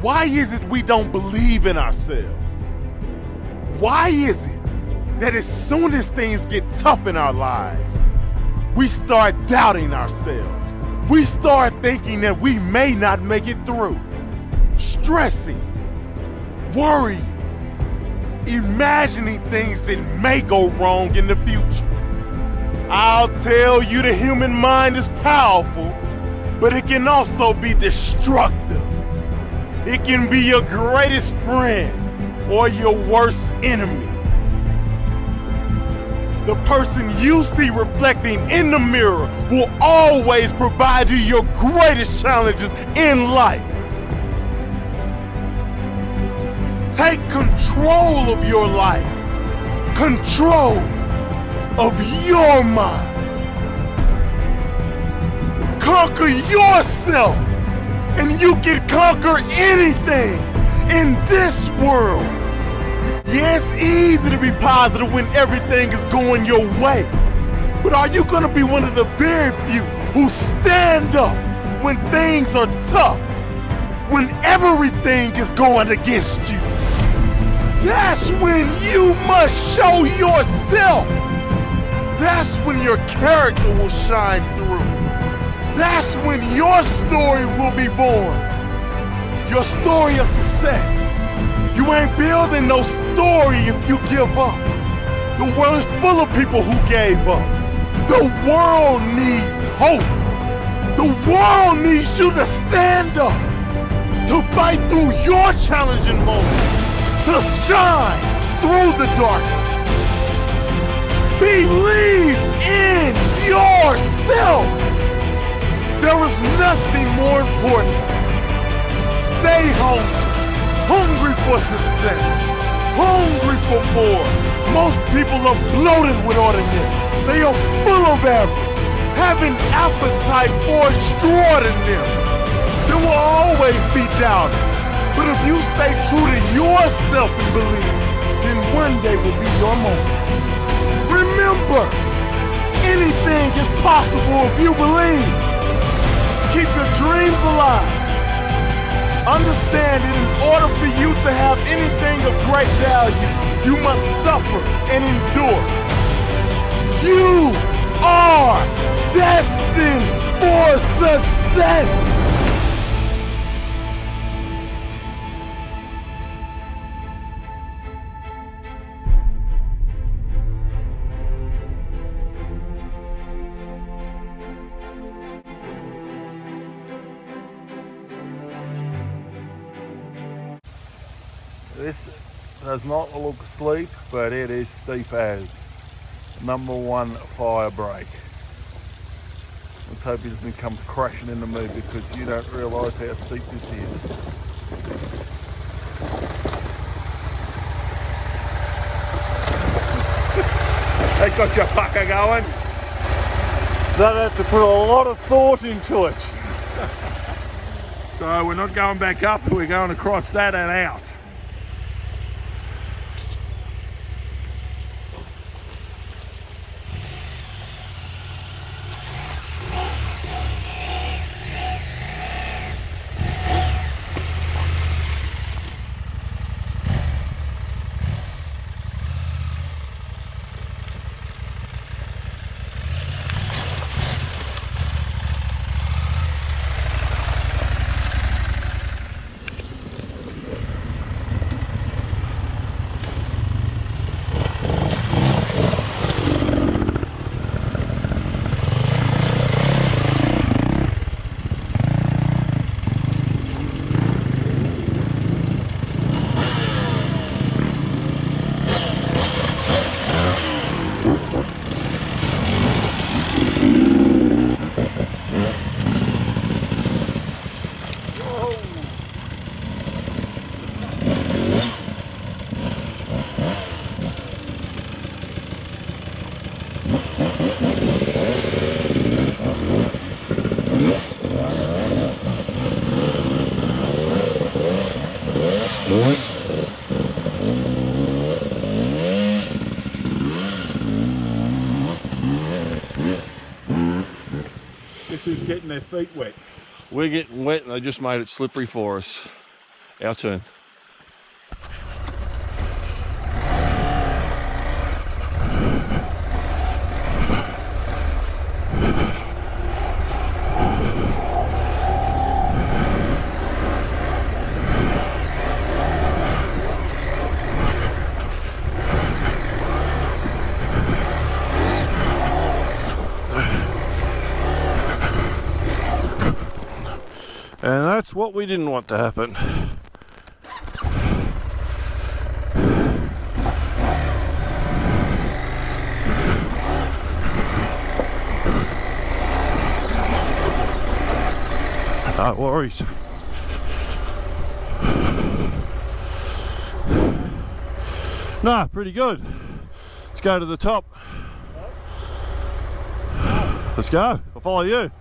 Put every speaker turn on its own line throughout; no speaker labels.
Why is it we don't believe in ourselves? Why is it that as soon as things get tough in our lives, we start doubting ourselves? We start thinking that we may not make it through, stressing, worrying, imagining things that may go wrong in the future. I'll tell you, the human mind is powerful, but it can also be destructive. It can be your greatest friend or your worst enemy. The person you see reflecting in the mirror will always provide you your greatest challenges in life. Take control of your life, control of your mind. Conquer yourself, and you can conquer anything in this world. Yeah, it's easy to be positive when everything is going your way. But are you gonna be one of the very few who stand up when things are tough, when everything is going against you? That's when you must show yourself. That's when your character will shine through. That's when your story will be born. Your story of success. You ain't building no story if you give up. The world is full of people who gave up. The world needs hope. The world needs you to stand up, to fight through your challenging moments, to shine through the darkness. Believe in yourself. There is nothing more important. Stay hungry for success, hungry for more. Most people are bloated with ordinary. They are full of arrogance, have an appetite for extraordinary. There will always be doubters, but if you stay true to yourself and believe, then one day will be your moment. Remember, anything is possible if you believe. Keep your dreams alive. Understand that in order for you to have anything of great value, you must suffer and endure. You are destined for success.
This does not look steep, but it is steep as #1 fire break. Let's hope he doesn't come crashing into me, because you don't realise how steep this is. They got your fucker going. They'll have to put a lot of thought into it. So we're not going back up, we're going across that and out.
Guess who's getting their feet wet?
We're getting wet and they just made it slippery for us. Our turn.
And that's what we didn't want to happen. No worries. No, pretty good. Let's go to the top. Let's go. I'll follow you.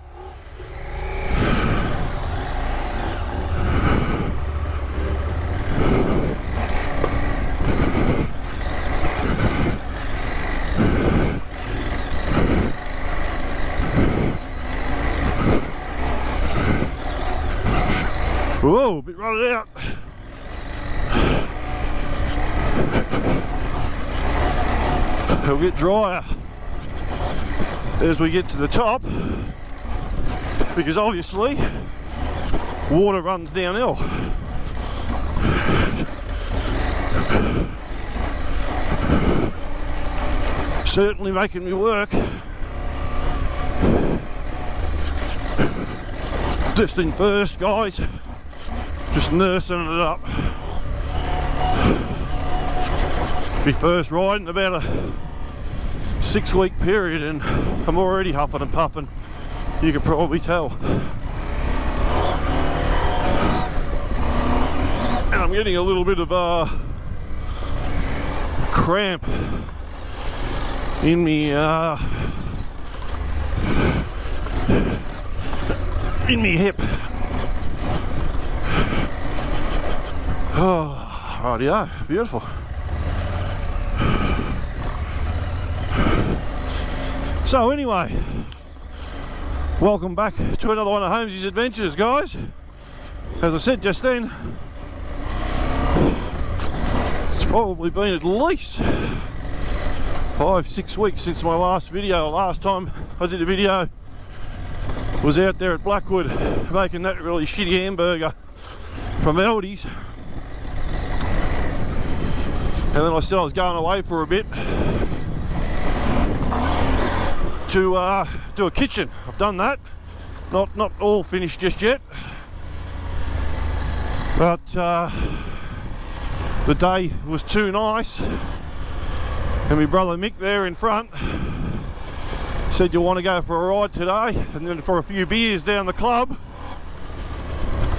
Whoa, a bit rotted out. It'll get drier as we get to the top, because obviously water runs downhill. Certainly making me work. Just in first, guys. Just nursing it up. My first ride in about a 6-week period, and I'm already huffing and puffing. You can probably tell. And I'm getting a little bit of a cramp in me hip. Oh, rightio, beautiful. So anyway, welcome back to another one of Holmesy's adventures, guys. As I said just then, it's probably been at least 5-6 weeks since my last video. Last time I did a video was out there at Blackwood making that really shitty hamburger from Aldi's. And then I said I was going away for a bit to do a kitchen. I've done that. Not all finished just yet, but the day was too nice, and my brother Mick there in front said, "You want to go for a ride today and then for a few beers down the club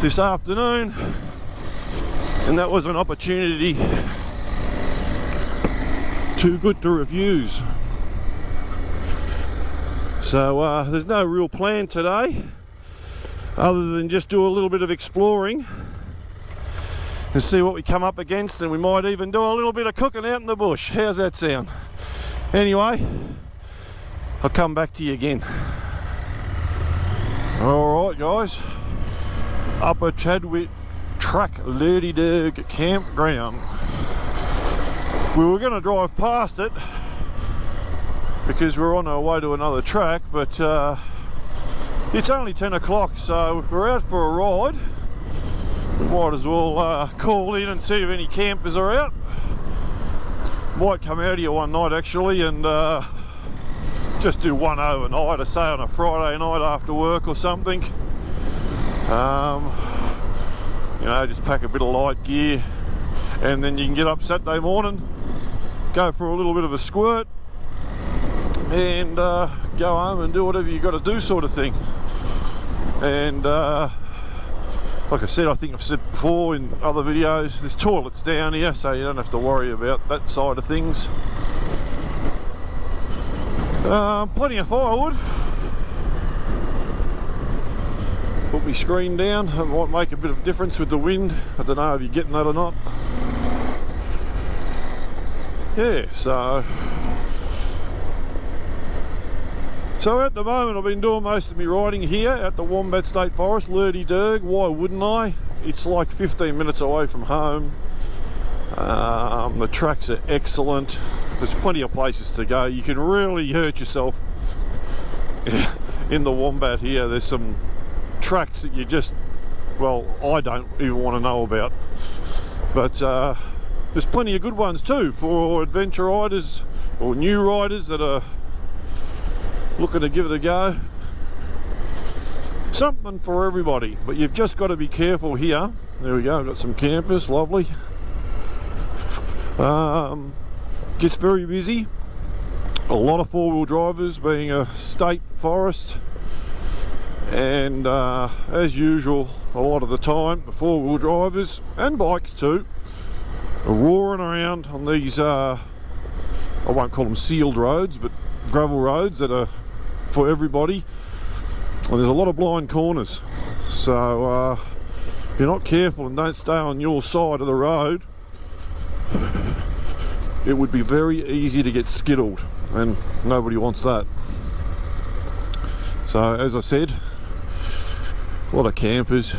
this afternoon?" And that was an opportunity too good to refuse. So there's no real plan today other than just do a little bit of exploring and see what we come up against, and we might even do a little bit of cooking out in the bush. How's that sound? Anyway, I'll come back to you again. Alright guys, Upper Chadwick Track Lady Derg Campground. We were going to drive past it because we're on our way to another track, but it's only 10 o'clock, so we're out for a ride. We might as well call in and see if any campers are out. Might come out here one night actually and just do one overnight, or say on a Friday night after work or something. You know, just pack a bit of light gear, and then you can get up Saturday morning, go for a little bit of a squirt, and go home and do whatever you got to do, sort of thing. And like I said, I think I've said before in other videos, there's toilets down here, so you don't have to worry about that side of things. Plenty of firewood. Put my screen down. It might make a bit of difference with the wind. I don't know if you're getting that or not. Yeah, so So at the moment I've been doing most of my riding here at the Wombat State Forest, Lurdy Derg. Why wouldn't I? It's like 15 minutes away from home. The tracks are excellent. There's plenty of places to go. You can really hurt yourself in the Wombat here. There's some tracks that you just, well, I don't even want to know about. But there's plenty of good ones too for adventure riders or new riders that are looking to give it a go. Something for everybody, but you've just got to be careful here. There we go, I've got some campers, lovely. Gets very busy. A lot of four-wheel drivers, being a state forest, and as usual, a lot of the time the four-wheel drivers and bikes too are roaring around on these I won't call them sealed roads, but gravel roads that are for everybody, and there's a lot of blind corners, so if you're not careful and don't stay on your side of the road, it would be very easy to get skittled, and nobody wants that. So as I said, a lot of campers.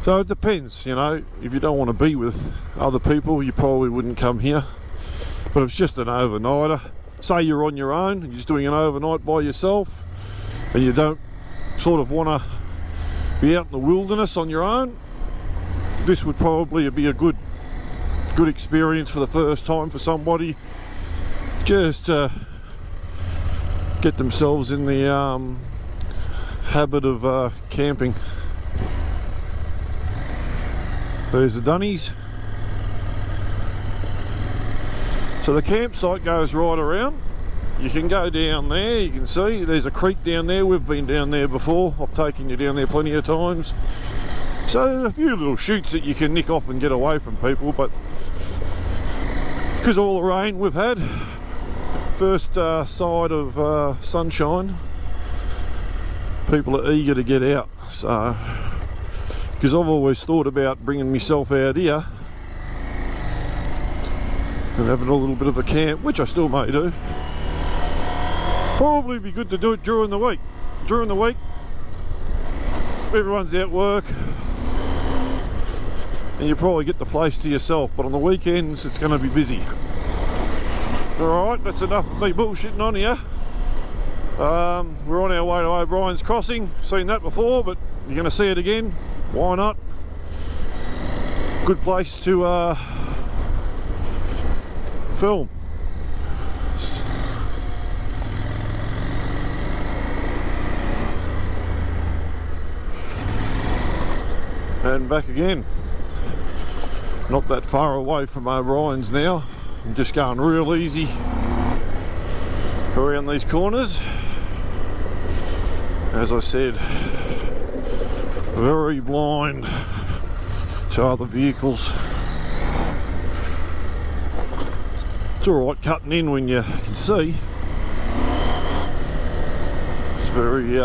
So it depends, you know, if you don't want to be with other people, you probably wouldn't come here. But if it's just an overnighter, say you're on your own and you're just doing an overnight by yourself, and you don't sort of want to be out in the wilderness on your own, this would probably be a good experience for the first time for somebody, just to get themselves in the habit of camping. There's the Dunnies. So the campsite goes right around. You can go down there, you can see there's a creek down there. We've been down there before, I've taken you down there plenty of times. So there's a few little chutes that you can nick off and get away from people, but because of all the rain we've had, first side of sunshine, people are eager to get out. So, because I've always thought about bringing myself out here and having a little bit of a camp, which I still may do. Probably be good to do it during the week. During the week, everyone's out work, and you probably get the place to yourself, but on the weekends it's going to be busy. Alright, that's enough of me bullshitting on here. We're on our way to O'Brien's Crossing. Seen that before, but you're going to see it again. Why not? Good place to film. And back again. Not that far away from O'Brien's now. I'm just going real easy around these corners. As I said, very blind to other vehicles. It's alright cutting in when you can see. It's very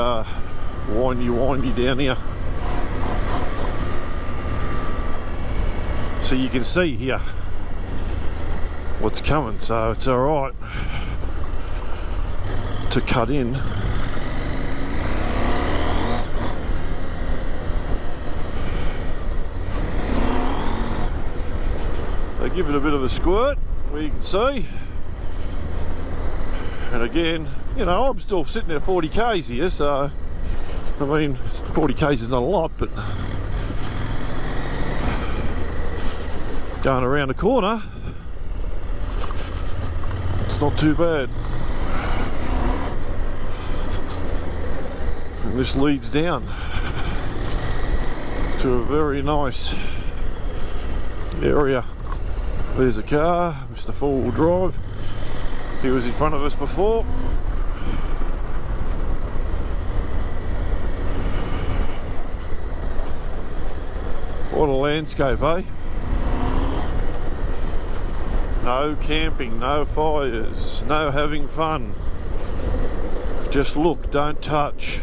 windy down here. So you can see here what's coming, so it's alright to cut in. They give it a bit of a squirt where you can see, and again, you know, I'm still sitting at 40 k's here, so I mean 40 k's is not a lot, but going around the corner, it's not too bad. And this leads down to a very nice area. There's a car, Mr. Four-Wheel Drive. He was in front of us before. What a landscape, eh? No camping, no fires, no having fun. Just look, don't touch.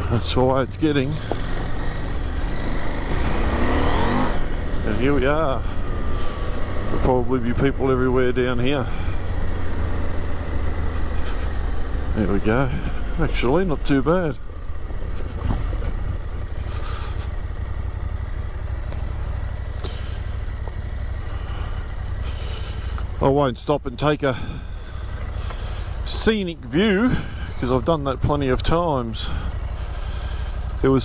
That's the way it's getting. And here we are. There'll probably be people everywhere down here. There we go. Actually, not too bad. I won't stop and take a scenic view because I've done that plenty of times. There was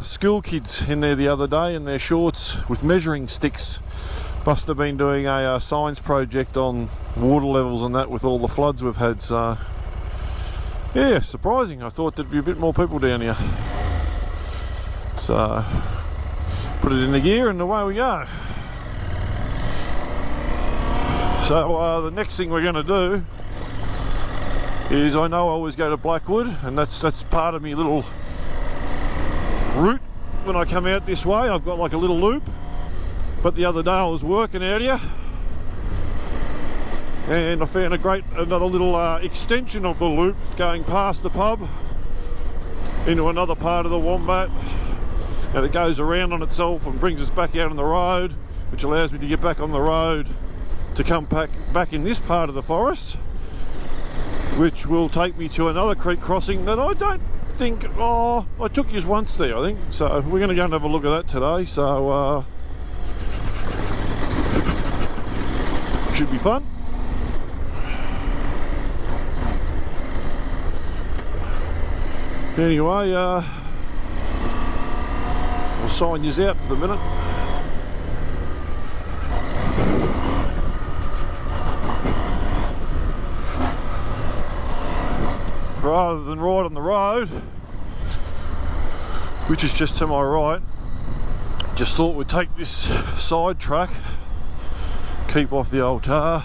school kids in there the other day in their shorts with measuring sticks. Must have been doing a science project on water levels and that with all the floods we've had. So yeah, surprising. I thought there'd be a bit more people down here. So put it in the gear and away we go. So the next thing we're going to do is, I know I always go to Blackwood, and that's part of my little route when I come out this way. I've got like a little loop, but the other day I was working out here and I found another little extension of the loop going past the pub into another part of the Wombat, and it goes around on itself and brings us back out on the road, which allows me to get back on the road to come back in this part of the forest, which will take me to another creek crossing that I don't think, I took you once there, I think. So we're going to go and have a look at that today, so should be fun. Anyway, we'll sign yous out for the minute. Rather than ride on the road, which is just to my right, just thought we'd take this side track, keep off the old tar,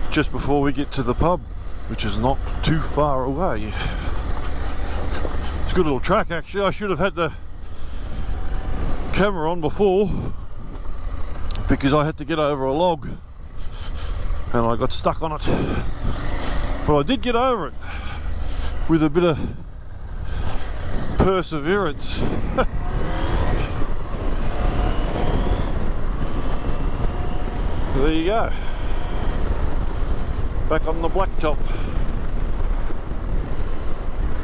just before we get to the pub, which is not too far away. It's a good little track actually. I should have had the camera on before because I had to get over a log and I got stuck on it. But I did get over it with a bit of perseverance. There you go. Back on the blacktop.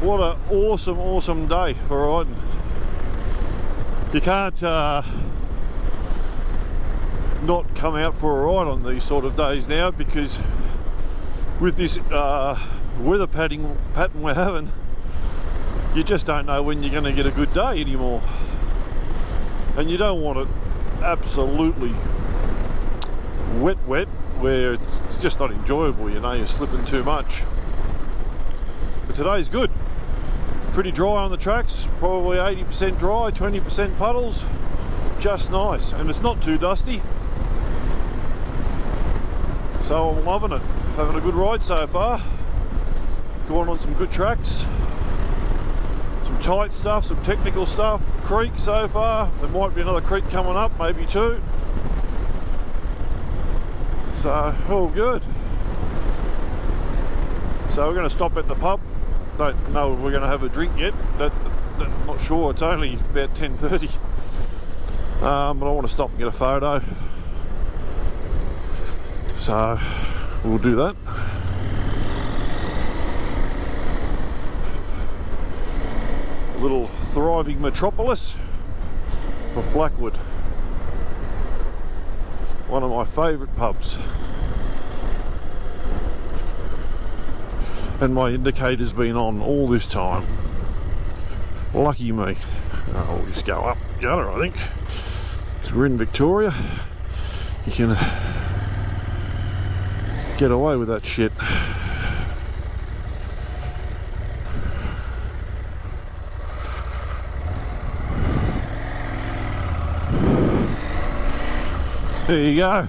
What an awesome day for riding. You can't not come out for a ride on these sort of days now, because with this weather pattern we're having, you just don't know when you're going to get a good day anymore, and you don't want it absolutely wet where it's just not enjoyable, you know, you're slipping too much. But today's good, pretty dry on the tracks, probably 80% dry, 20% puddles, just nice, and it's not too dusty, so I'm loving it. Having a good ride so far, going on some good tracks, some tight stuff, some technical stuff, creek so far, there might be another creek coming up, maybe two, so all good. So we're going to stop at the pub. Don't know if we're going to have a drink yet, not sure, it's only about 10:30, but I want to stop and get a photo, so we'll do that. A little thriving metropolis of Blackwood. One of my favourite pubs. And my indicator's been on all this time. Lucky me. I'll just go up the gutter, I think. Because we're in Victoria. You can get away with that shit. There you go.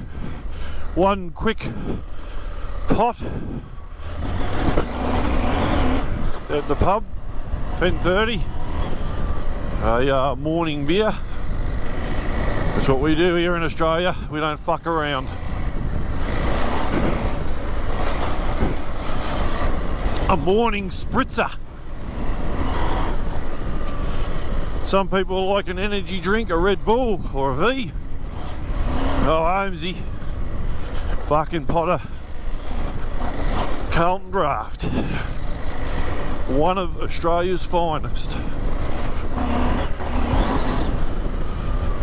One quick pot at the pub, 10:30. A morning beer. That's what we do here in Australia. We don't fuck around. A morning spritzer. Some people like an energy drink, a Red Bull or a V. Oh, Holmesy, fucking Potter, Carlton Draft. one of Australia's finest.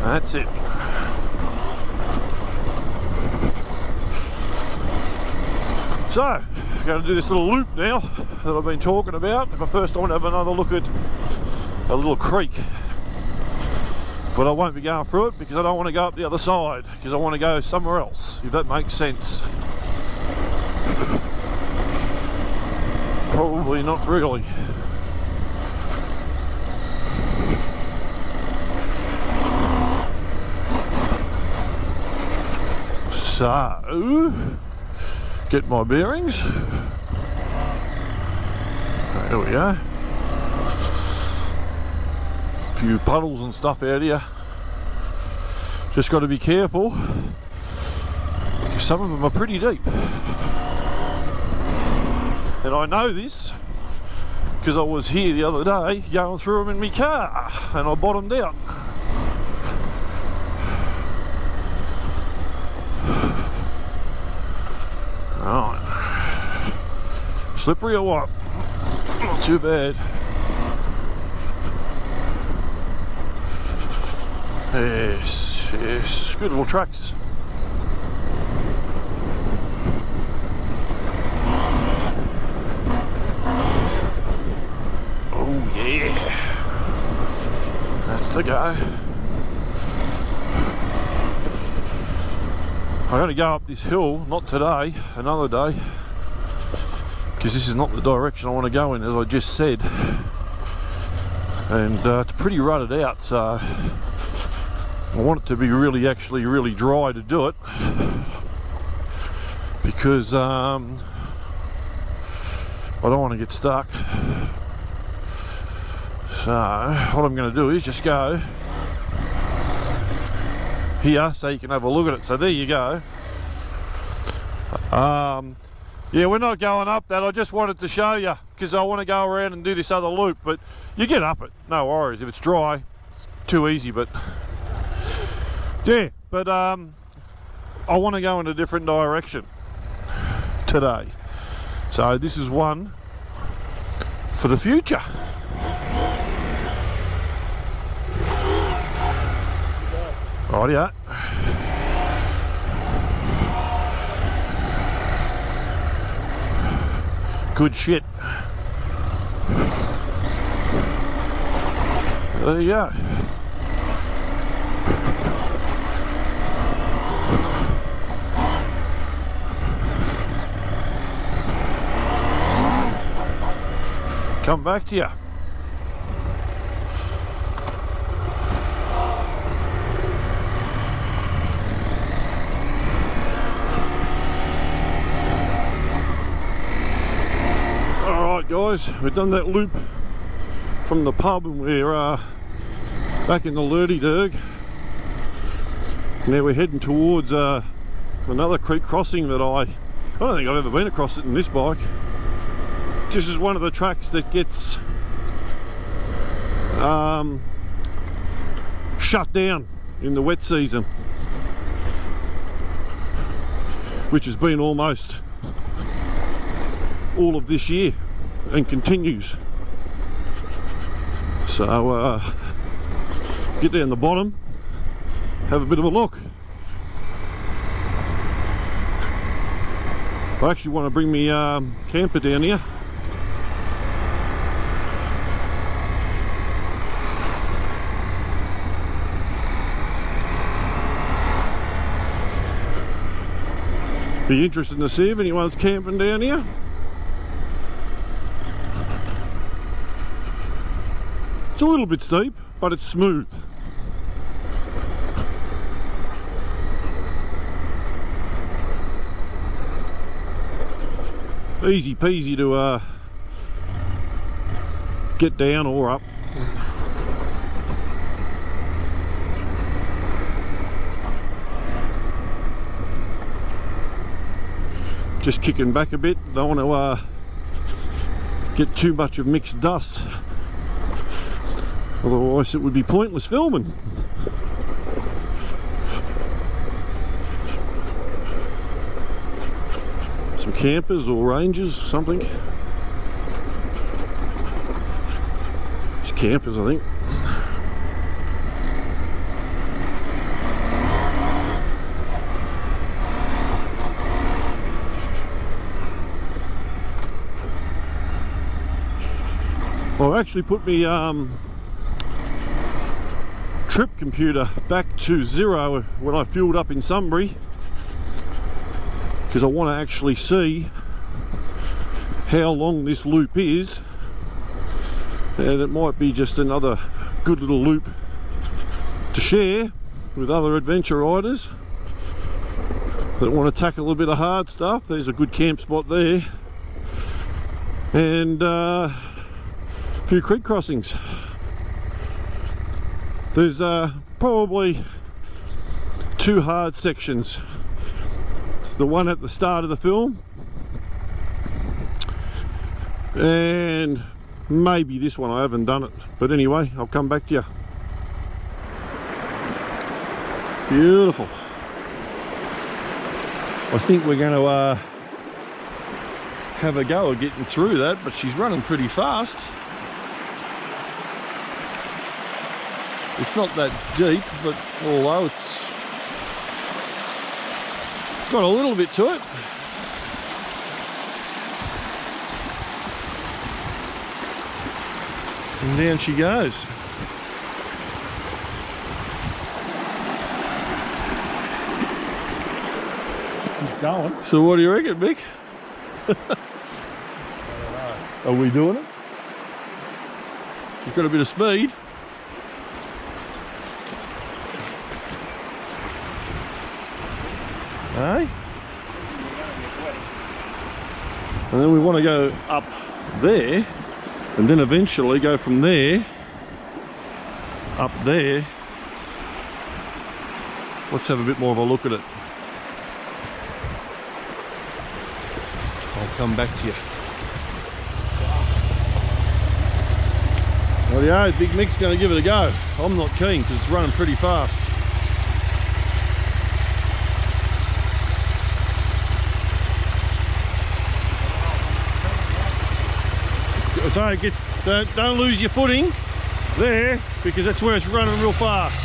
That's it. So, going to do this little loop now that I've been talking about. But first I want to have another look at a little creek. But I won't be going through it because I don't want to go up the other side, because I want to go somewhere else, if that makes sense. Probably not really. So, get my bearings. There we go. A few puddles and stuff out here. Just got to be careful. Some of them are pretty deep. And I know this because I was here the other day going through them in my car and I bottomed out. Right. Slippery or what? Not too bad. Yes, yes, good little tracks. Oh yeah, that's the go. I got to go up this hill, not today, another day, because this is not the direction I want to go in, as I just said. And it's pretty rutted out, so I want it to be really dry to do it, because I don't want to get stuck. So what I'm going to do is just go here so you can have a look at it. So there you go. Yeah, we're not going up that. I just wanted to show you because I want to go around and do this other loop, but you get up it, no worries. If it's dry, too easy. But yeah, but I want to go in a different direction today, so this is one for the future. Rightio. Good shit. There you go. Come back to you. Alright guys, we've done that loop from the pub and we're back in the Lurdy-Durg. Now we're heading towards another creek crossing that I don't think I've ever been across it in this bike. This is one of the tracks that gets shut down in the wet season, which has been almost all of this year and continues. So get down the bottom, have a bit of a look. I actually want to bring me camper down here. Be interested to see if anyone's camping down here. It's a little bit steep, but it's smooth. Easy peasy to get down or up. Just kicking back a bit, don't want to get too much of mixed dust, otherwise it would be pointless filming. Some campers or rangers, something. campers, I think. I've actually put my trip computer back to 0 when I fueled up in Sunbury, because I want to actually see how long this loop is, and it might be just another good little loop to share with other adventure riders that want to tackle a bit of hard stuff. There's a good camp spot there, and a few creek crossings. There's probably 2 hard sections. The one at the start of the film, and maybe this one. I haven't done it, but anyway, I'll come back to you. Beautiful. I think we're going to have a go at getting through that, but she's running pretty fast. It's not that deep, but although it's got a little bit to it. And down she goes.
Keep going.
So what do you reckon, Mick? Are we doing it? You've got a bit of speed. Hey? And then we want to go up there, and then eventually go from there up there. Let's have a bit more of a look at it. I'll come back to you. Rightio, Big Mick's going to give it a go. I'm not keen because it's running pretty fast. So don't lose your footing there, because that's where it's running real fast.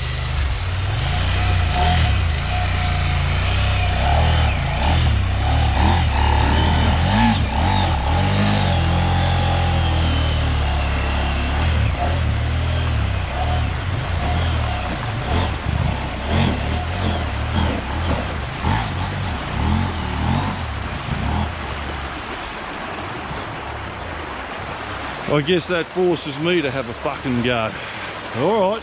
I guess that forces me to have a fucking go. Alright,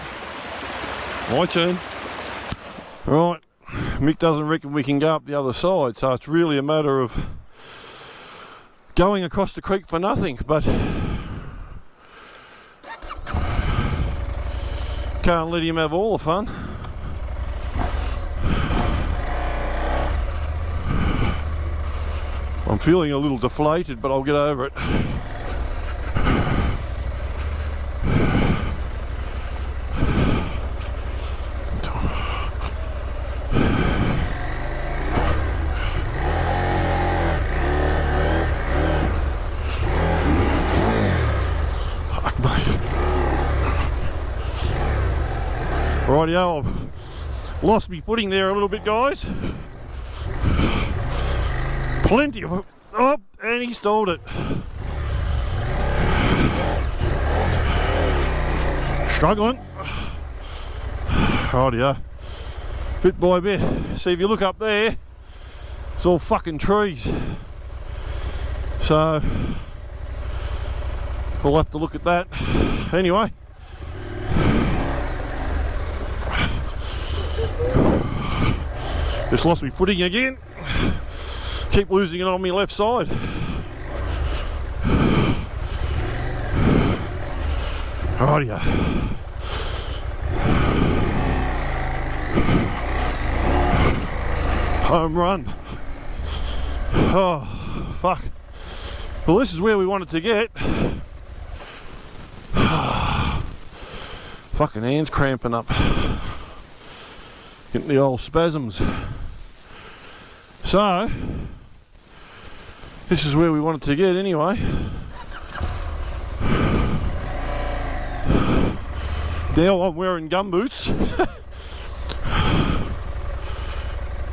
my turn. Right, Mick doesn't reckon we can go up the other side, so it's really a matter of going across the creek for nothing, but can't let him have all the fun. I'm feeling a little deflated, but I'll get over it. Rightio, I've lost me footing there a little bit, guys. Plenty of it. Oh, and he stalled it. Struggling. Rightio. Bit by bit. See, if you look up there, it's all fucking trees. So we'll have to look at that. Anyway. Just lost me footing again. Keep losing it on my left side. Rightio. Home run. Oh, fuck. Well, this is where we wanted to get. Fucking hands cramping up. Getting the old spasms. So, this is where we wanted to get anyway. Now I'm wearing gumboots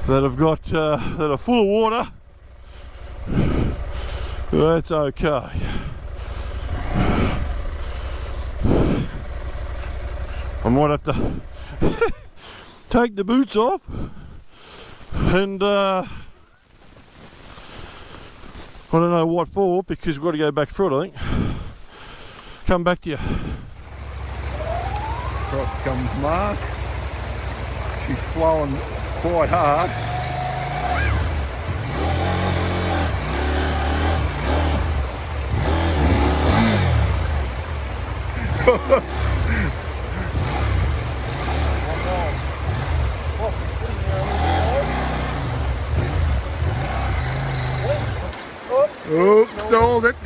that have got that are full of water. That's okay. I might have to take the boots off and I don't know what for, because we've got to go back through it, I think. Come back to you.
Across comes Mark. She's flowing quite hard. Oh, stalled it.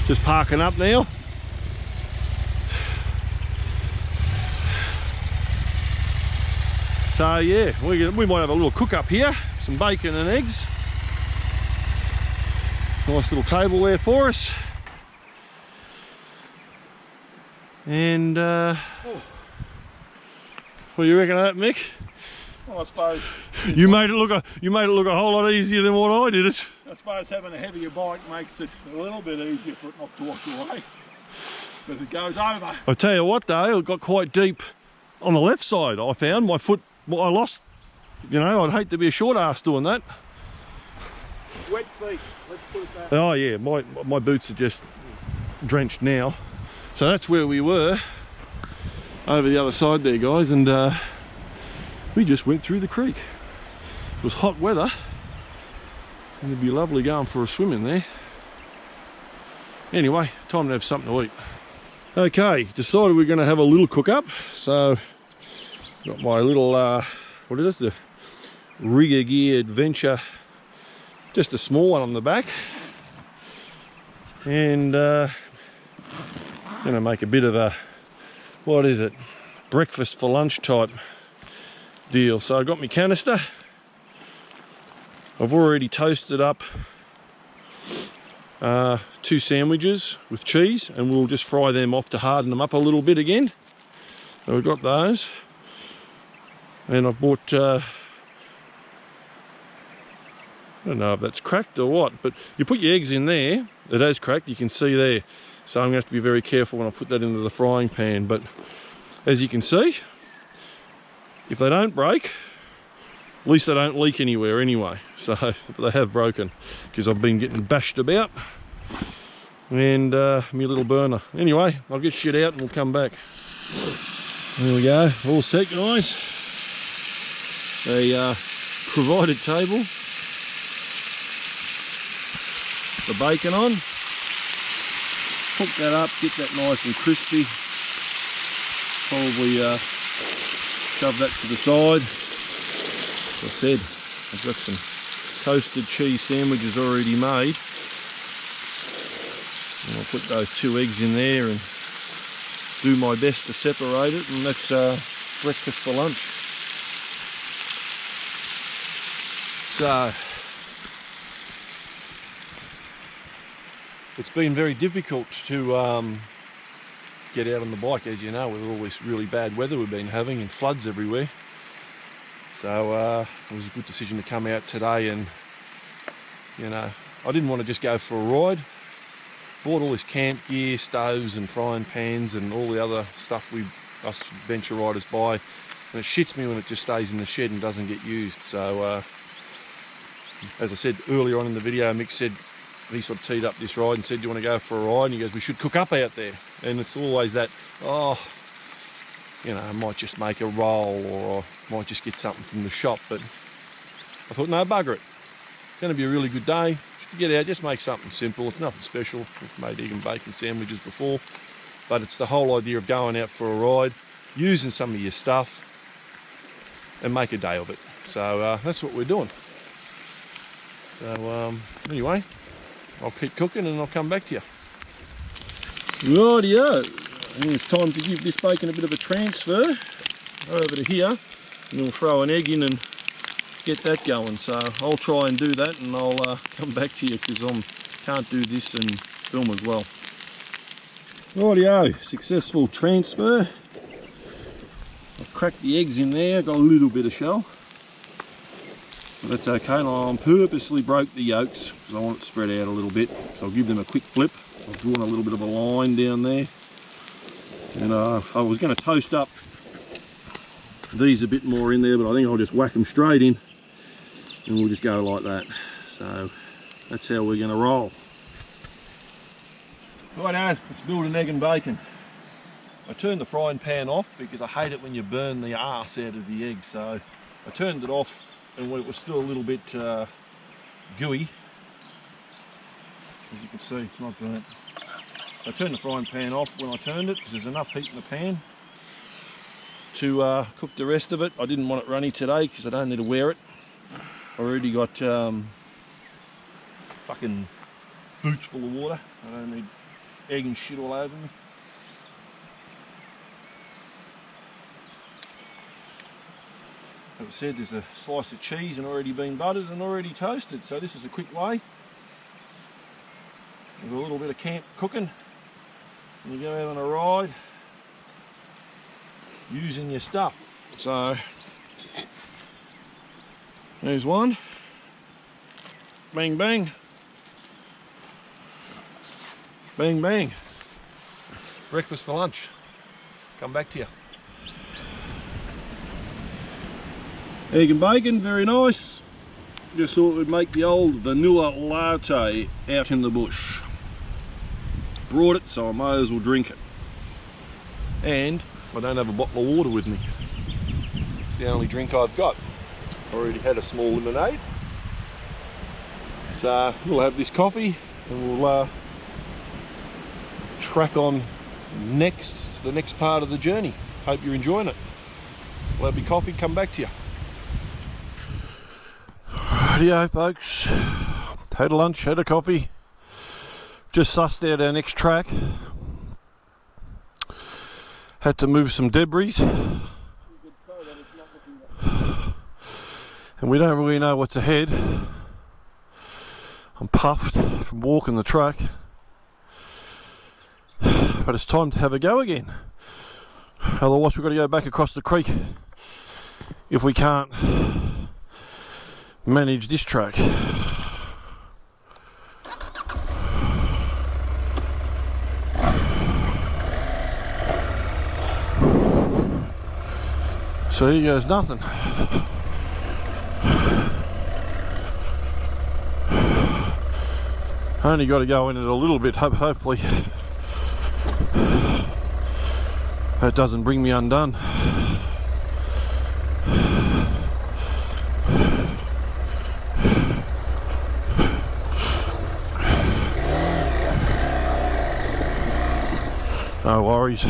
Just parking up now. So yeah, we might have a little cook up here, some bacon and eggs. Nice little table there for us. And what do you reckon of that, Mick?
Well, I suppose
You made it look a whole lot easier than what I did it.
I suppose having a heavier bike makes it a little bit easier for it not to wash away. But if it goes over.
I tell you what though, it got quite deep on the left side. I found my foot, I lost, you know, I'd hate to be a short ass doing that.
Wet feet, let's put it that.
Oh yeah, my boots are just drenched now. So that's where we were, over the other side there, guys, and we just went through the creek. It was hot weather, and it'd be lovely going for a swim in there. Anyway, time to have something to eat. Okay, decided we're going to have a little cook up. So, got my little, what is it? The Rigger Gear Adventure, just a small one on the back. And going to make a bit of a, what is it? Breakfast for lunch type deal. So I got my canister. I've already toasted up 2 sandwiches with cheese, and we'll just fry them off to harden them up a little bit again. So we've got those, and I've bought I don't know if that's cracked or what, but you put your eggs in there, it has cracked, you can see there. So I'm going to have to be very careful when I put that into the frying pan. But as you can see, if they don't break, at least they don't leak anywhere anyway. So they have broken because I've been getting bashed about. And my little burner. Anyway, I'll get shit out and we'll come back. There we go, all set, guys. A provided table. The bacon on. Hook that up, get that nice and crispy. Probably shove that to the side. As I said, I've got some toasted cheese sandwiches already made. And I'll put those 2 eggs in there and do my best to separate it, and that's breakfast for lunch. So, it's been very difficult to get out on the bike, as you know, with all this really bad weather we've been having and floods everywhere. So it was a good decision to come out today, and you know, I didn't want to just go for a ride. Bought all this camp gear, stoves and frying pans and all the other stuff us venture riders buy, and it shits me when it just stays in the shed and doesn't get used. So as I said earlier on in the video, Mick said, he sort of teed up this ride and said, do you want to go for a ride? And he goes, we should cook up out there. And it's always that, oh,
you know, I might just make a roll, or I might just get something from the shop. But I thought, no, bugger it. It's going to be a really good day. Get out, just make something simple. It's nothing special. I've made egg and bacon sandwiches before, but it's the whole idea of going out for a ride, using some of your stuff, and make a day of it. So that's what we're doing. So anyway, I'll keep cooking and I'll come back to you. Rightio, I think it's time to give this bacon a bit of a transfer over to here, and we'll throw an egg in and get that going. So I'll try and do that, and I'll come back to you, because I can't do this and film as well. Rightio, successful transfer. I've cracked the eggs in there, got a little bit of shell, but that's okay. I purposely broke the yolks because I want it spread out a little bit, so I'll give them a quick flip. I've drawn a little bit of a line down there, and I was going to toast up these a bit more in there, but I think I'll just whack them straight in and we'll just go like that. So that's how we're going to roll. Right now, let's build an egg and bacon. I turned the frying pan off because I hate it when you burn the arse out of the egg, so I turned it off, and when it was still a little bit gooey, as you can see, it's not burnt. I turned the frying pan off when I turned it because there's enough heat in the pan to cook the rest of it. I didn't want it runny today because I don't need to wear it. I already got fucking boots full of water. I don't need egg and shit all over me. As I said, there's a slice of cheese and already been buttered and already toasted, so this is a quick way. With a little bit of camp cooking, and you go out on a ride using your stuff. So there's one. Bang bang. Bang bang. Breakfast for lunch. Come back to you. Egg and bacon, very nice. Just thought we'd make the old vanilla latte out in the bush. Brought it, so I may as well drink it. And I don't have a bottle of water with me. It's the only drink I've got. I already had a small lemonade. So we'll have this coffee and we'll track on next to the next part of the journey. Hope you're enjoying it. We'll have your coffee, come back to you. Rightio folks, had a lunch, had a coffee, just sussed out our next track. Had to move some debris, and we don't really know what's ahead. I'm puffed from walking the track, but it's time to have a go again. Otherwise we've got to go back across the creek if we can't manage this track. So here goes nothing. Only got to go in it a little bit, hopefully that doesn't bring me undone. No worries.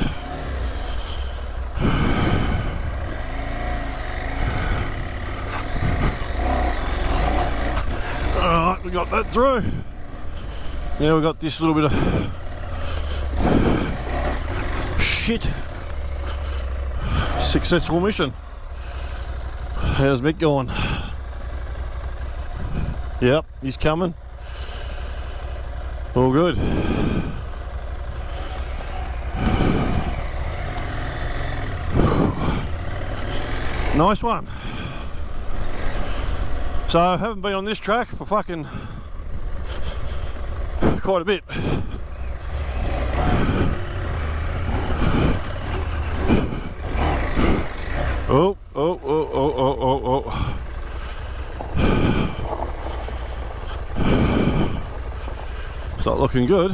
Alright, we got that through. Now we got this little bit of shit. Successful mission. How's Mick going? Yep, he's coming. All good. Nice one. So I haven't been on this track for fucking quite a bit. Oh. It's not looking good.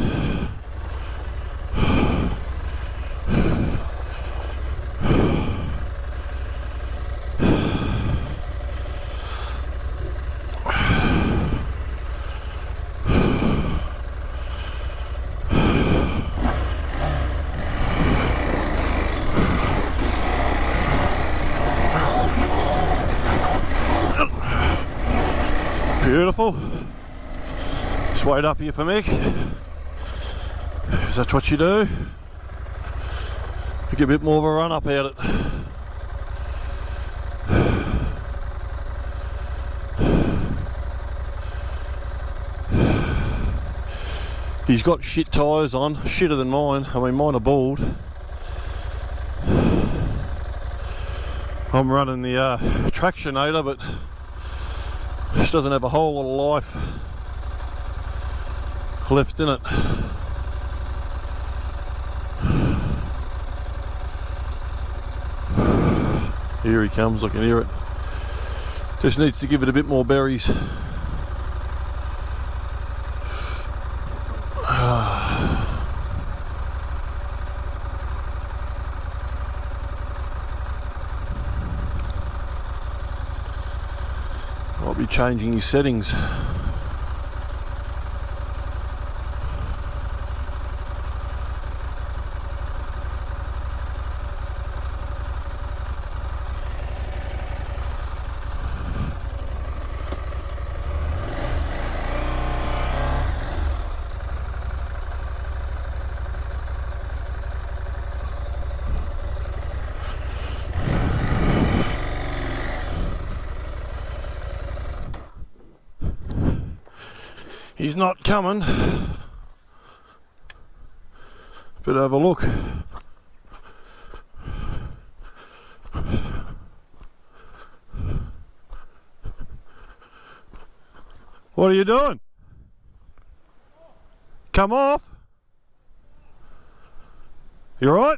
Beautiful. Just wait up here for Mick. Is that what you do? Get a bit more of a run up at it. He's got shit tyres on, shitter than mine. I mean, mine are bald. I'm running the Tractionator, but it doesn't have a whole lot of life left in it. Here he comes, I can hear it. Just needs to give it a bit more berries. I'll be changing his settings. He's not coming, but have a look. What are you doing? Come off. You all right?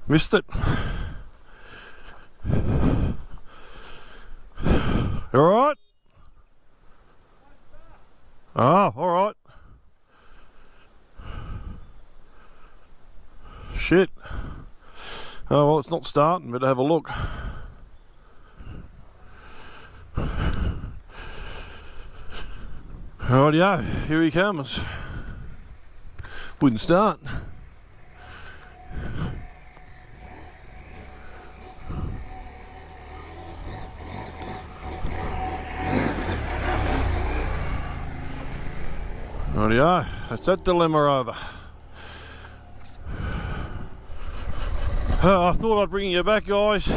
Missed it. You all right? Oh, all right. Shit. Oh, well, it's not starting, but have a look. Rightio, here he comes. Wouldn't start. Rightio, that's that dilemma over. I thought I'd bring you back, guys.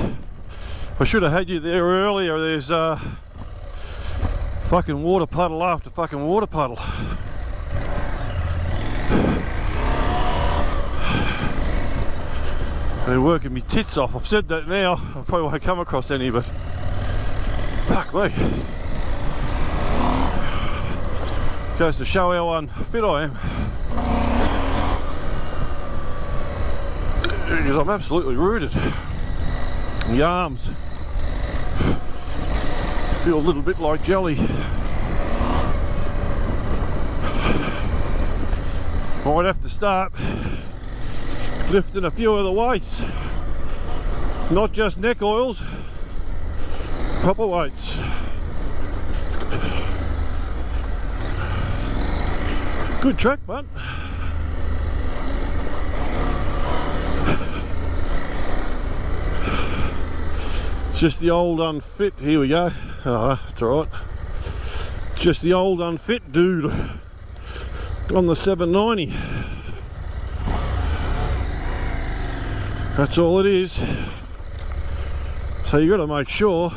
I should have had you there earlier. There's fucking water puddle after fucking water puddle. They're working me tits off. I've said that now. I probably won't come across any, but fuck me. Goes to show how unfit I am. Because I'm absolutely rooted. My arms feel a little bit like jelly. Might have to start lifting a few of the weights. Not just neck oils, proper weights. Good track, bud. Just the old unfit, here we go. Oh, that's alright. Just the old unfit dude on the 790. That's all it is. So you got to make sure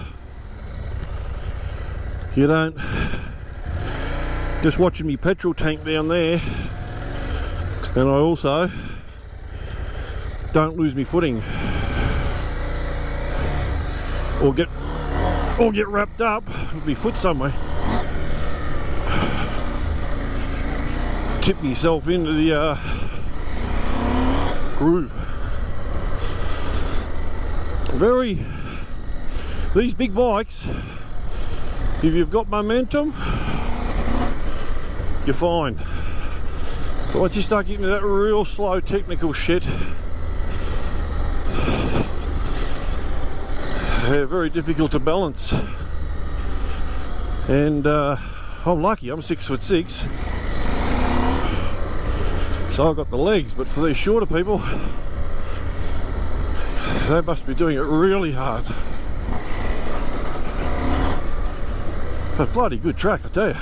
you don't just watching me petrol tank down there, and I also don't lose me footing or get wrapped up with my foot somewhere. Tip myself into the groove. These big bikes, if you've got momentum, you're fine. But once you start getting to that real slow technical shit, they're very difficult to balance. And I'm lucky, I'm 6'6", so I've got the legs. But for these shorter people, they must be doing it really hard. A bloody good track, I tell you.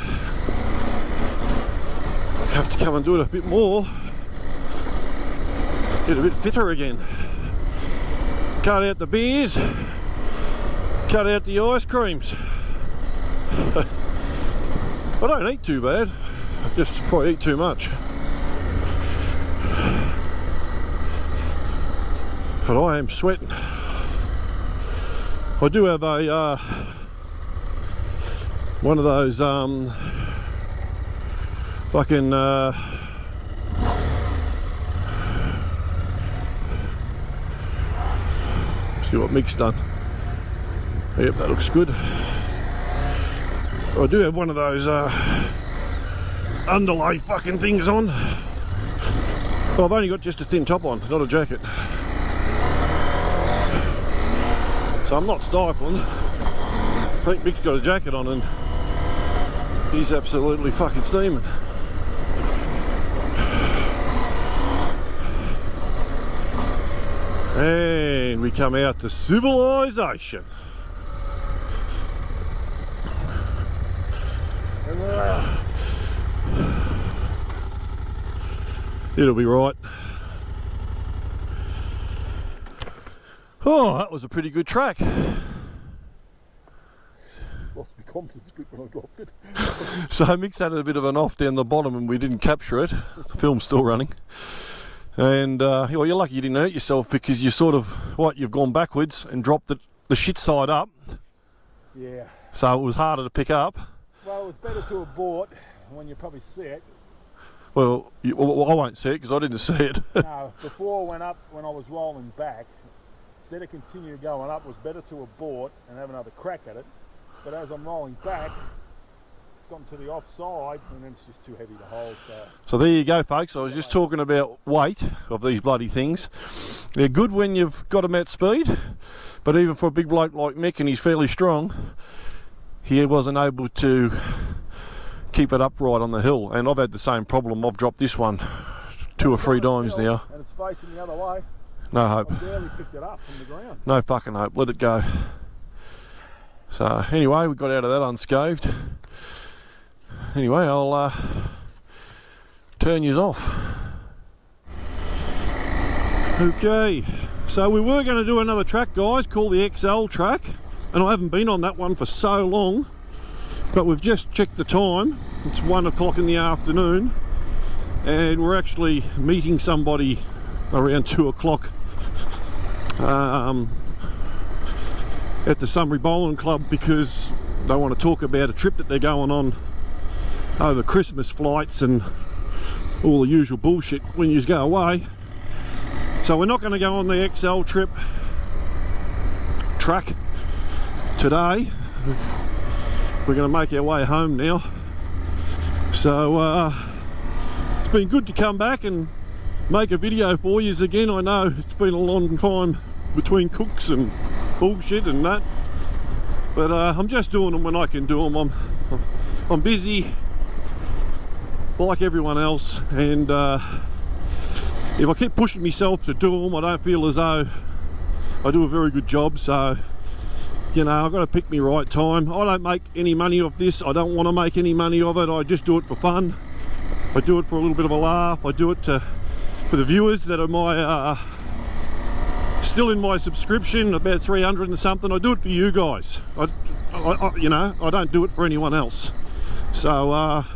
Have to come and do it a bit more. Get a bit fitter again. Cut out the beers. Cut out the ice creams. I don't eat too bad. I just probably eat too much. But I am sweating. I do have a one of those fucking see what Mick's done. Yep, that looks good. I do have one of those underlay fucking things on. But I've only got just a thin top on, not a jacket. So I'm not stifling. I think Mick's got a jacket on and he's absolutely fucking steaming. And we come out to civilization. It'll be right. Oh, that was a pretty good track.
Lost my confidence a bit when I dropped it.
So Mick's had a bit of an off down the bottom and we didn't capture it. The film's still running. And well, you're lucky you didn't hurt yourself because you sort of, you've gone backwards and dropped it the shit side up.
Yeah.
So it was harder to pick up.
Well, it was better to abort when you probably see it.
Well, I won't see it because I didn't see it.
No, before I went up, when I was rolling back, instead of continue going up, it was better to abort and have another crack at it. But as I'm rolling back, it's gotten to the offside and then it's just too heavy to hold.
So there you go, folks. I was just talking about weight of these bloody things. They're good when you've got them at speed, but even for a big bloke like Mick, and he's fairly strong, he wasn't able to keep it upright on the hill. And I've had the same problem. I've dropped this one 2 or 3 times now.
And it's facing the other way.
No hope.
I barely picked it up from the ground.
No fucking hope. Let it go. So anyway, we got out of that unscathed. Anyway, I'll turn yous off. Okay, so we were going to do another track, guys, called the XL track, and I haven't been on that one for so long, but we've just checked the time. It's 1 o'clock in the afternoon, and we're actually meeting somebody around 2 o'clock at the Sunbury Bowling Club because they want to talk about a trip that they're going on over Christmas flights and all the usual bullshit when you go away. So we're not going to go on the XL track today. We're going to make our way home now. So it's been good to come back and make a video for you again. I know it's been a long time between cooks and bullshit and that, but I'm just doing them when I can do them. I'm busy like everyone else, and if I keep pushing myself to do them, I don't feel as though I do a very good job. So, you know, I've got to pick me right time. I don't make any money off this. I don't want to make any money of it. I just do it for fun. I do it for a little bit of a laugh. I do it for the viewers that are my still in my subscription, about 300 and something. I do it for you guys. You know, I don't do it for anyone else. So I'll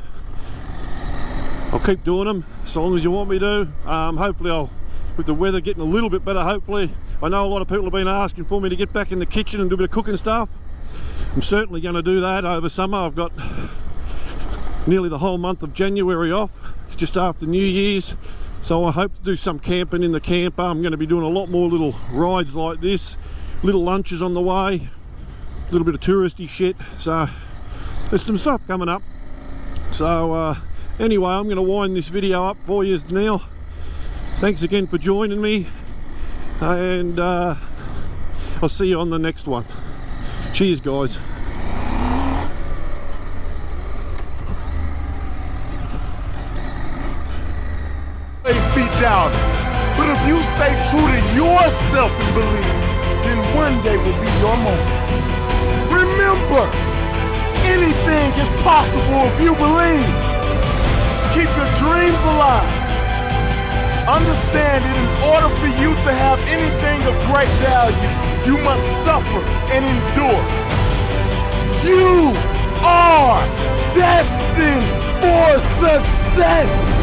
keep doing them as long as you want me to. Hopefully with the weather getting a little bit better, hopefully. I know a lot of people have been asking for me to get back in the kitchen and do a bit of cooking stuff. I'm certainly going to do that over summer. I've got nearly the whole month of January off, just after New Year's. So I hope to do some camping in the camper. I'm going to be doing a lot more little rides like this, little lunches on the way, a little bit of touristy shit. So there's some stuff coming up. So anyway, I'm going to wind this video up for you now. Thanks again for joining me, and I'll see you on the next one. Cheers, guys.
Be doubters, but if you stay true to yourself and believe, then one day will be your moment. Remember, Anything is possible if you believe. Keep your dreams alive. Understand that in order for you to have anything of great value, you must suffer and endure. You are destined for success.